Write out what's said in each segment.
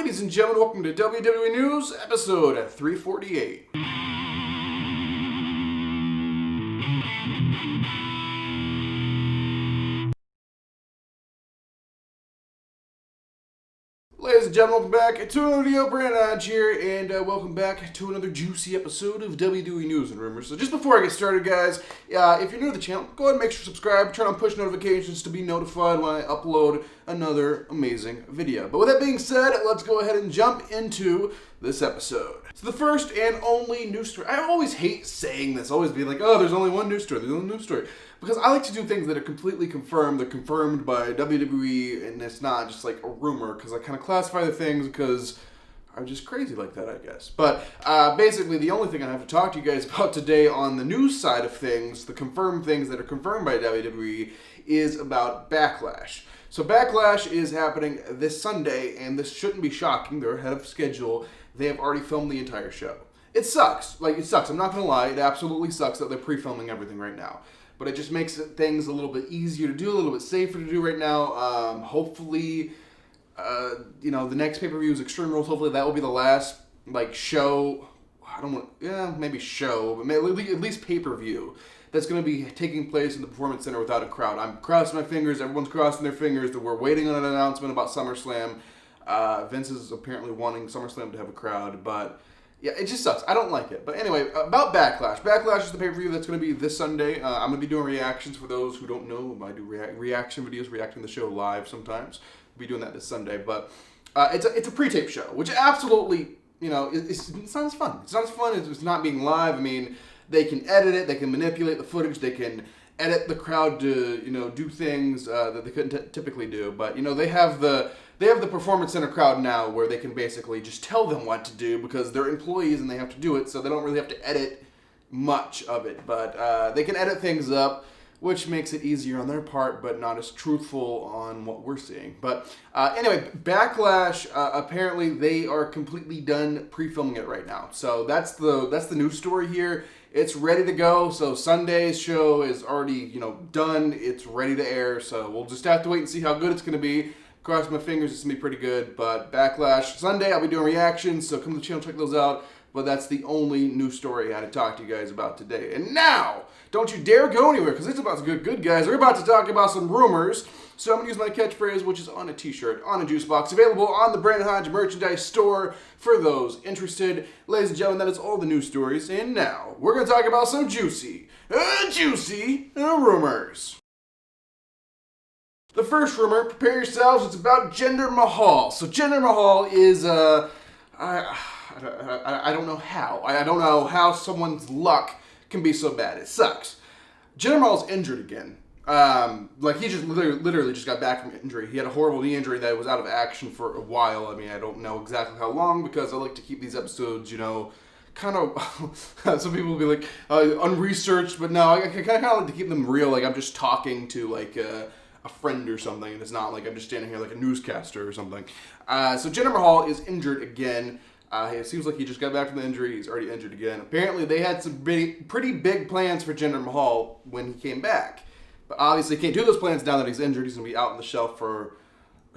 ladies and gentlemen, welcome to WWE News, episode 348. Ladies and gentlemen, welcome back to another video. Brandon here, and welcome back to another juicy episode of WWE News and Rumors. So just before I get started, guys, if you're new to the channel, go ahead and make sure to subscribe, turn on push notifications to be notified when I upload another amazing video. But with that being said, let's go ahead and jump into this episode. So the first and only news story. I always hate saying this, always being like, oh, there's only one news story, there's only one news story. Because I like to do things that are completely confirmed. They're confirmed by WWE, and it's not just like a rumor, because I kind of classify the things because I'm just crazy like that, I guess. But basically, the only thing I have to talk to you guys about today on the news side of things, the confirmed things that are confirmed by WWE, is about Backlash. So Backlash is happening this Sunday, and this shouldn't be shocking. They're ahead of schedule. They have already filmed the entire show. It sucks. Like, it sucks. I'm not going to lie. It absolutely sucks that they're pre-filming everything right now. But it just makes things a little bit easier to do, a little bit safer to do right now. Hopefully, the next pay-per-view is Extreme Rules. Hopefully that will be the last, show. Maybe show, but maybe at least pay-per-view that's going to be taking place in the Performance Center without a crowd. I'm crossing my fingers. Everyone's crossing their fingers that we're waiting on an announcement about SummerSlam. Vince is apparently wanting SummerSlam to have a crowd, but yeah, it just sucks. I don't like it. But anyway, about Backlash. Backlash is the pay-per-view that's going to be this Sunday. I'm going to be doing reactions for those who don't know. I do reaction videos, reacting to the show live sometimes. I'll be doing that this Sunday. But it's a pre-tape show, which absolutely, it's not as fun. It's not as fun as it's not being live. I mean, they can edit it. They can manipulate the footage. They can edit the crowd to, do things that they couldn't typically do. But, they have the Performance Center crowd now where they can basically just tell them what to do because they're employees and they have to do it, so they don't really have to edit much of it. But they can edit things up, which makes it easier on their part, but not as truthful on what we're seeing. But anyway, Backlash, apparently they are completely done pre-filming it right now. So that's the news story here. It's ready to go. So Sunday's show is already, done. It's ready to air. So we'll just have to wait and see how good it's going to be. Cross my fingers, it's going to be pretty good. But Backlash Sunday, I'll be doing reactions. So come to the channel, check those out. But that's the only news story I had to talk to you guys about today. And now, don't you dare go anywhere, because it's about to get good, guys. We're about to talk about some rumors. So I'm going to use my catchphrase, which is on a t-shirt, on a juice box, available on the Brandon Hodge merchandise store for those interested. Ladies and gentlemen, that is all the news stories. And now, we're going to talk about some juicy rumors. The first rumor, prepare yourselves, it's about Jinder Mahal. So Jinder Mahal is, I don't know how. I don't know how someone's luck can be so bad. It sucks. Jinder Mahal's injured again. He just literally just got back from injury. He had a horrible knee injury that was out of action for a while. I mean, I don't know exactly how long because I like to keep these episodes, kind of, some people will be like, unresearched, but no, I kind of like to keep them real. Like, I'm just talking to, a friend or something, and it's not like I'm just standing here like a newscaster or something. So Jinder Mahal is injured again. It seems like he just got back from the injury. He's already injured again. Apparently, they had some pretty big plans for Jinder Mahal when he came back. But obviously, he can't do those plans now that he's injured. He's going to be out on the shelf for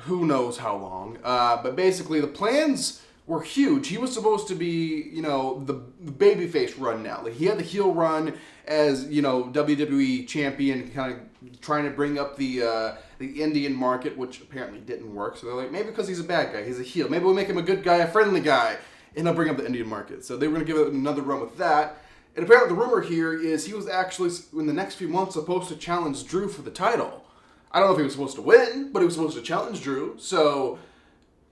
who knows how long. But basically, the plans were huge. He was supposed to be, the babyface run now. Like, he had the heel run as, WWE champion, kind of trying to bring up the Indian market, which apparently didn't work. So they're like, maybe because he's a bad guy, he's a heel. Maybe we'll make him a good guy, a friendly guy, and he'll bring up the Indian market. So they were going to give it another run with that. And apparently the rumor here is he was actually, in the next few months, supposed to challenge Drew for the title. I don't know if he was supposed to win, but he was supposed to challenge Drew. So,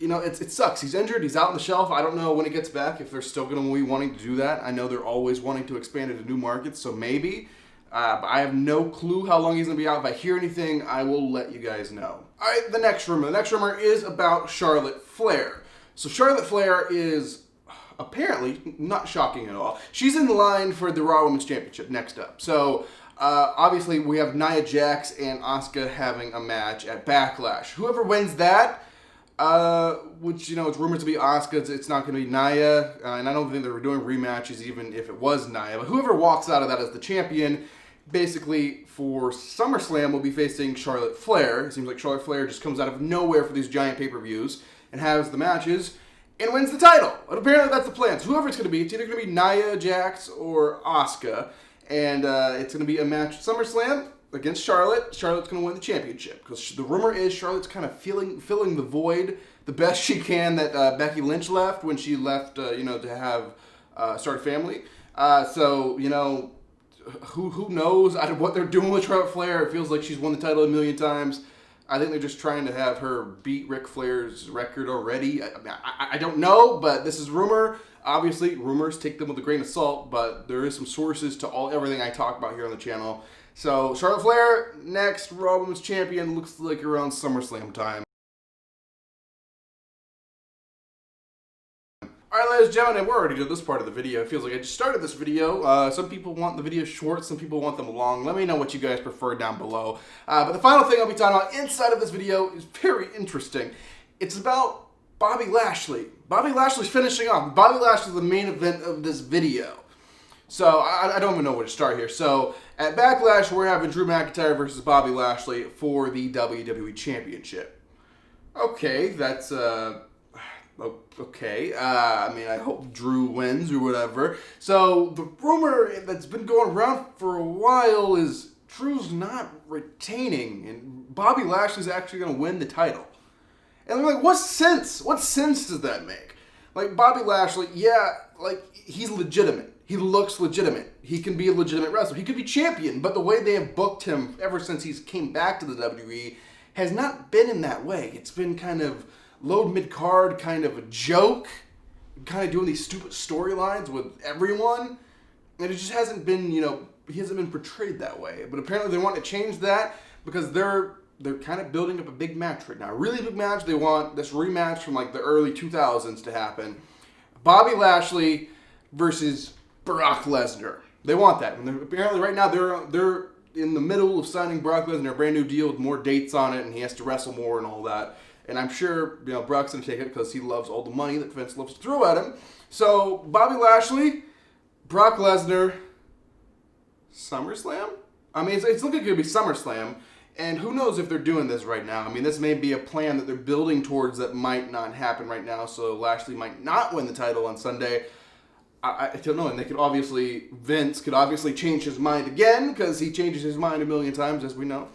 it sucks. He's injured. He's out on the shelf. I don't know when he gets back if they're still going to be wanting to do that. I know they're always wanting to expand into new markets, so maybe. But I have no clue how long he's going to be out. If I hear anything, I will let you guys know. All right, the next rumor. The next rumor is about Charlotte Flair. So Charlotte Flair is apparently, not shocking at all, she's in line for the Raw Women's Championship next up. So obviously we have Nia Jax and Asuka having a match at Backlash. Whoever wins that, which, it's rumored to be Asuka, it's not going to be Nia, and I don't think they were doing rematches even if it was Nia, but whoever walks out of that as the champion, basically for SummerSlam will be facing Charlotte Flair. It seems like Charlotte Flair just comes out of nowhere for these giant pay-per-views, and has the matches and wins the title. But apparently that's the plan. So whoever it's going to be, it's either going to be Nia Jax or Asuka. And it's going to be a match at SummerSlam against Charlotte. Charlotte's going to win the championship. Because the rumor is Charlotte's kind of filling the void the best she can that Becky Lynch left when she left, to have start a family. So, who knows what they're doing with Charlotte Flair. It feels like she's won the title a million times. I think they're just trying to have her beat Ric Flair's record already. I don't know, but this is rumor. Obviously, rumors, take them with a grain of salt, but there is some sources to everything I talk about here on the channel. So, Charlotte Flair, next Raw Women's Champion, looks like around SummerSlam time. Alright, ladies and gentlemen, we're already doing this part of the video. It feels like I just started this video. Some people want the videos short, some people want them long. Let me know what you guys prefer down below. But the final thing I'll be talking about inside of this video is very interesting. It's about Bobby Lashley. Bobby Lashley's finishing off. Bobby Lashley's the main event of this video. So, I don't even know where to start here. So, at Backlash, we're having Drew McIntyre versus Bobby Lashley for the WWE Championship. Okay, that's, okay. I hope Drew wins or whatever. So, the rumor that's been going around for a while is Drew's not retaining, and Bobby Lashley's actually going to win the title. And I'm like, what sense? What sense does that make? Like, Bobby Lashley, yeah, like, he's legitimate. He looks legitimate. He can be a legitimate wrestler. He could be champion, but the way they have booked him ever since he's came back to the WWE has not been in that way. It's been kind of low mid-card, kind of a joke, kind of doing these stupid storylines with everyone, and it just hasn't been, he hasn't been portrayed that way. But apparently they want to change that because they're kind of building up a big match right now. A really big match. They want this rematch from like the early 2000s to happen. Bobby Lashley versus Brock Lesnar. They want that. And apparently right now they're in the middle of signing Brock Lesnar a brand new deal with more dates on it, and he has to wrestle more and all that. And I'm sure, Brock's going to take it because he loves all the money that Vince loves to throw at him. So, Bobby Lashley, Brock Lesnar, SummerSlam? It's looking like it could be SummerSlam. And who knows if they're doing this right now. This may be a plan that they're building towards that might not happen right now. So, Lashley might not win the title on Sunday. I don't know. And Vince could obviously change his mind again because he changes his mind a million times, as we know.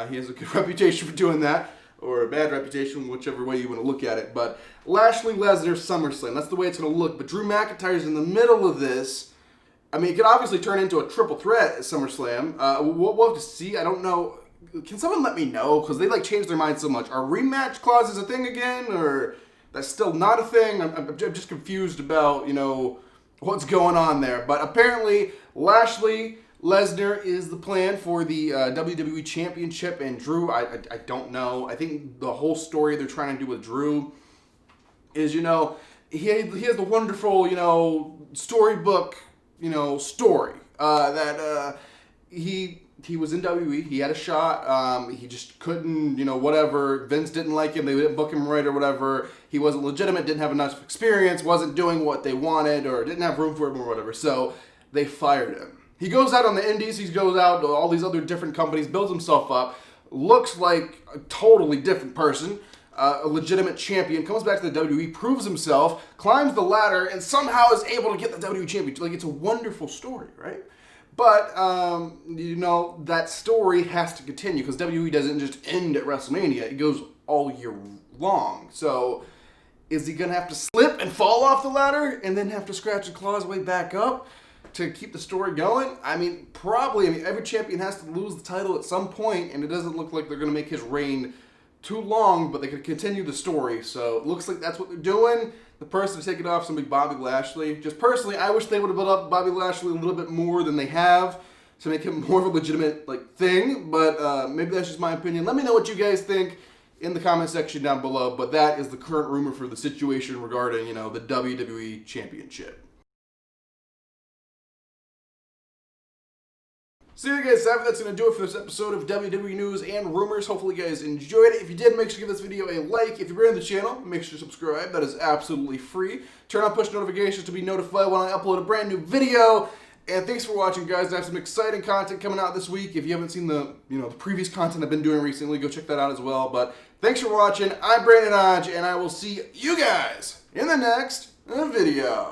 He has a good reputation for doing that. Or a bad reputation, whichever way you want to look at it. But Lashley, Lesnar, SummerSlam. That's the way it's going to look. But Drew McIntyre's in the middle of this. It could obviously turn into a triple threat at SummerSlam. We'll have to see. I don't know. Can someone let me know? Because they changed their mind so much. Are rematch clauses a thing again? Or that's still not a thing? I'm just confused about, what's going on there. But apparently, Lashley, Lesnar is the plan for the WWE Championship, and Drew, I don't know. I think the whole story they're trying to do with Drew is, he has the wonderful, storybook, story that he was in WWE. He had a shot. He just couldn't, whatever. Vince didn't like him. They didn't book him right or whatever. He wasn't legitimate, didn't have enough experience, wasn't doing what they wanted, or didn't have room for him or whatever. So they fired him. He goes out on the indies, he goes out to all these other different companies, builds himself up, looks like a totally different person, a legitimate champion, comes back to the WWE, proves himself, climbs the ladder, and somehow is able to get the WWE championship. It's a wonderful story, right? But, that story has to continue because WWE doesn't just end at WrestleMania. It goes all year long. So, is he going to have to slip and fall off the ladder and then have to scratch and claw his way back up to keep the story going? Probably. Every champion has to lose the title at some point, and it doesn't look like they're going to make his reign too long, but they could continue the story. So it looks like that's what they're doing. The person to take it off is going to be Bobby Lashley. Just personally, I wish they would have built up Bobby Lashley a little bit more than they have to make him more of a legitimate thing, but maybe that's just my opinion. Let me know what you guys think in the comment section down below, but that is the current rumor for the situation regarding, the WWE Championship. So there you guys have it. That's going to do it for this episode of WWE News and Rumors. Hopefully you guys enjoyed it. If you did, make sure to give this video a like. If you're new to the channel, make sure to subscribe. That is absolutely free. Turn on push notifications to be notified when I upload a brand new video. And thanks for watching, guys. I have some exciting content coming out this week. If you haven't seen the previous content I've been doing recently, go check that out as well. But thanks for watching. I'm Brandon Hodge, and I will see you guys in the next video.